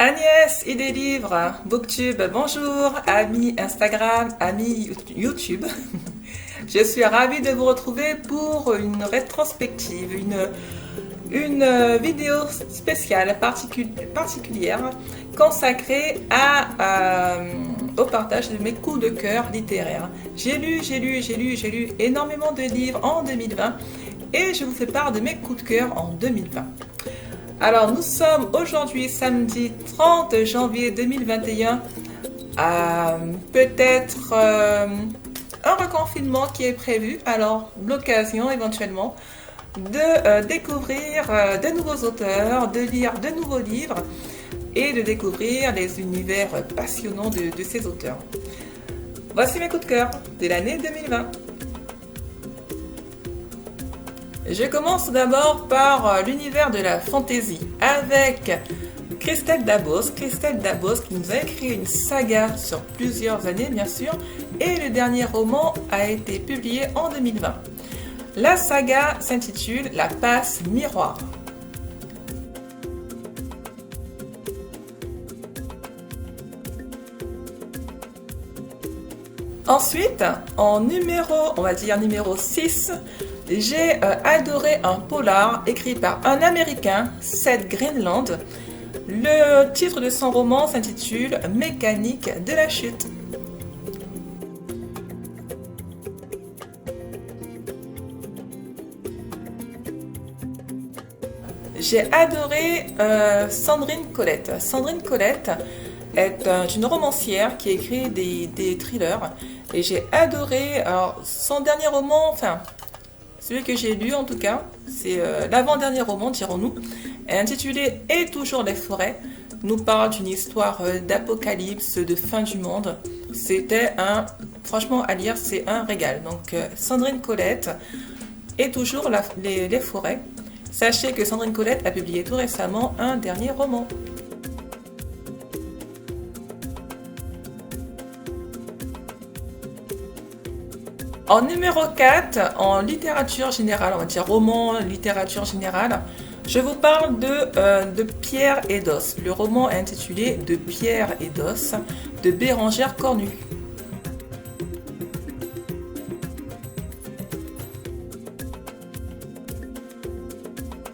Agnès et des livres, Booktube, bonjour, amis Instagram, amis YouTube. Je suis ravie de vous retrouver pour une rétrospective, une vidéo spéciale, particulière, consacrée au partage de mes coups de cœur littéraires. J'ai lu énormément de livres en 2020 et je vous fais part de mes coups de cœur en 2020. Alors, nous sommes aujourd'hui samedi 30 janvier 2021. Peut-être un reconfinement qui est prévu. Alors, l'occasion éventuellement de découvrir de nouveaux auteurs, de lire de nouveaux livres et de découvrir les univers passionnants de ces auteurs. Voici mes coups de cœur de l'année 2020. Je commence d'abord par l'univers de la fantaisie avec Christelle Dabos. Christelle Dabos qui nous a écrit une saga sur plusieurs années bien sûr et le dernier roman a été publié en 2020. La saga s'intitule La passe miroir. Ensuite, on va dire numéro 6, j'ai adoré un polar écrit par un Américain, Seth Greenland. Le titre de son roman s'intitule Mécanique de la chute. J'ai adoré Sandrine Colette. Sandrine Colette est une romancière qui écrit des thrillers et j'ai adoré son dernier roman, celui que j'ai lu en tout cas, c'est l'avant-dernier roman dirons-nous, intitulé Et toujours les forêts, nous parle d'une histoire d'apocalypse, de fin du monde. Franchement à lire c'est un régal. Donc Sandrine Colette et toujours les forêts. Sachez que Sandrine Colette a publié tout récemment un dernier roman. En numéro 4, en littérature générale, on va dire roman, littérature générale, je vous parle de Pierre et d'Os. Le roman est intitulé De Pierre et d'Os de Bérengère Cornu.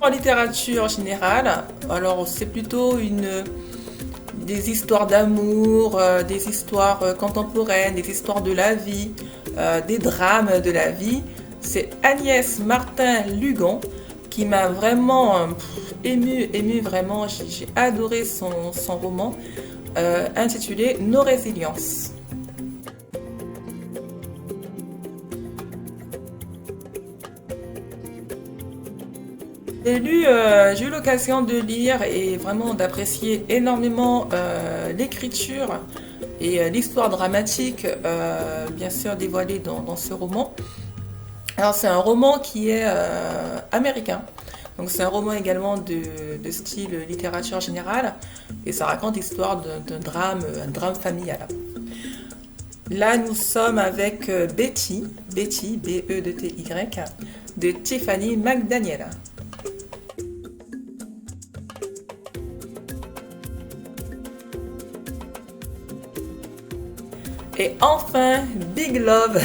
En littérature générale, alors c'est plutôt des histoires d'amour, des histoires contemporaines, des histoires de la vie, des drames de la vie. C'est Agnès Martin-Lugan qui m'a vraiment ému vraiment. J'ai adoré son roman intitulé Nos résiliences. J'ai eu l'occasion de lire et vraiment d'apprécier énormément l'écriture et l'histoire dramatique, bien sûr dévoilée dans ce roman. Alors c'est un roman qui est américain, donc c'est un roman également de style littérature générale et ça raconte l'histoire d'un drame familial. Là nous sommes avec Betty, B-E-T-Y, de Tiffany McDaniel. Et enfin, Big Love,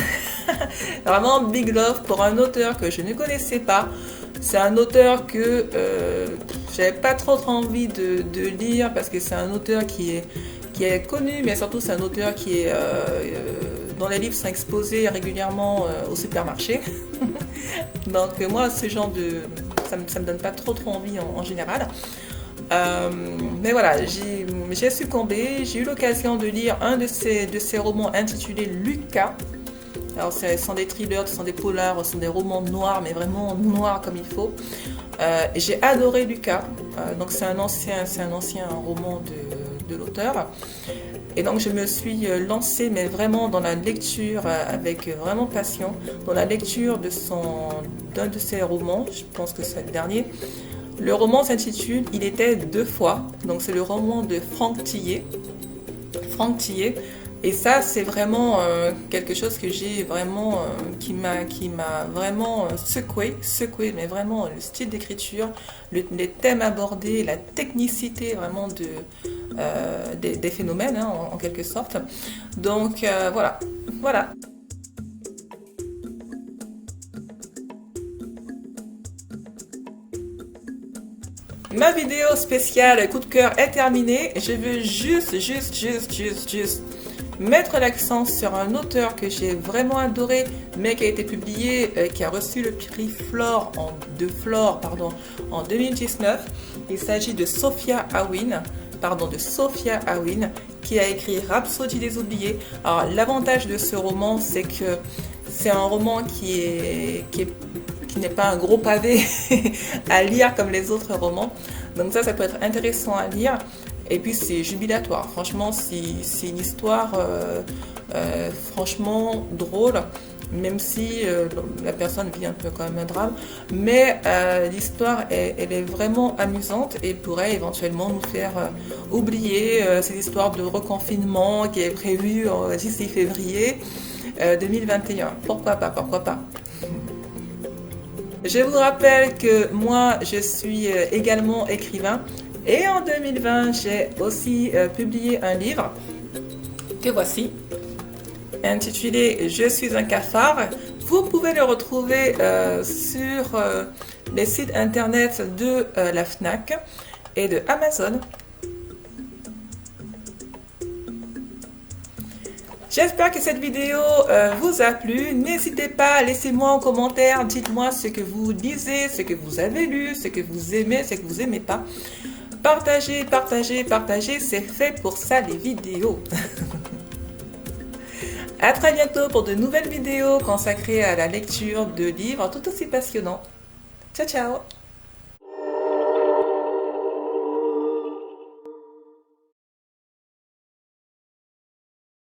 vraiment Big Love pour un auteur que je ne connaissais pas. C'est un auteur que j'avais pas trop envie de lire parce que c'est un auteur qui est connu, mais surtout c'est un auteur dont les livres sont exposés régulièrement au supermarché. Donc moi, ce genre ça me donne pas trop envie en général. Mais voilà, j'ai succombé, j'ai eu l'occasion de lire un de ces romans intitulé Lucas. Alors ce sont des thrillers, ce sont des polars, ce sont des romans noirs, mais vraiment noirs comme il faut. Et j'ai adoré Lucas, donc c'est un ancien roman de l'auteur. Et donc je me suis lancée, mais vraiment dans la lecture avec vraiment passion, dans la lecture d'un de ses romans, je pense que c'est le dernier. Le roman s'intitule Il était deux fois, donc c'est le roman de Franck Tillet. Et ça, c'est vraiment quelque chose que j'ai vraiment, qui m'a vraiment secoué, mais vraiment le style d'écriture, les thèmes abordés, la technicité vraiment des phénomènes, hein, en quelque sorte. Donc voilà, voilà. Ma vidéo spéciale coup de cœur est terminée. Je veux juste mettre l'accent sur un auteur que j'ai vraiment adoré, mais qui a été publié, qui a reçu le prix Flore en 2019. Il s'agit de Sophia Awin, qui a écrit Rhapsodie des oubliés. Alors l'avantage de ce roman, c'est que c'est un roman qui n'est pas un gros pavé à lire comme les autres romans. Donc ça peut être intéressant à lire. Et puis c'est jubilatoire. Franchement, c'est une histoire franchement drôle, même si la personne vit un peu quand même un drame. Mais l'histoire, elle est vraiment amusante et pourrait éventuellement nous faire oublier cette histoire de reconfinement qui est prévue d'ici février 2021. Pourquoi pas, pourquoi pas. Je vous rappelle que moi, je suis également écrivain et en 2020, j'ai aussi publié un livre que voici, intitulé « Je suis un cafard ». Vous pouvez le retrouver sur les sites internet de la FNAC et de Amazon. J'espère que cette vidéo vous a plu. N'hésitez pas, laissez-moi en commentaire, dites-moi ce que vous lisez, ce que vous avez lu, ce que vous aimez, ce que vous n'aimez pas. Partagez, partagez, partagez, c'est fait pour ça les vidéos. À très bientôt pour de nouvelles vidéos consacrées à la lecture de livres tout aussi passionnants. Ciao, ciao!